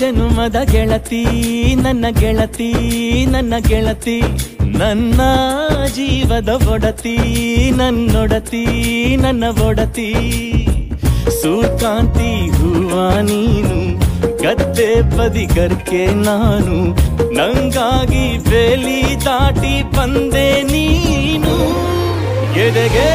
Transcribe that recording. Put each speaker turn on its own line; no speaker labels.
ಜನುಮದ ಗೆಳತಿ ನನ್ನ ಗೆಳತಿ ನನ್ನ ಗೆಳತಿ ನನ್ನ ಜೀವದ ಒಡತಿ ನನ್ನೊಡತಿ ನನ್ನ ಒಡತಿ ಸೂರ್ಕಾಂತಿ ಹೂವ ನೀನು ಗದ್ದೆ ಬದಿಗರ್ಕೆ ನಾನು ನಂಗಾಗಿ ಬೇಲಿ ದಾಟಿ ಬಂದೆ ನೀನು ಎದೆಗೆ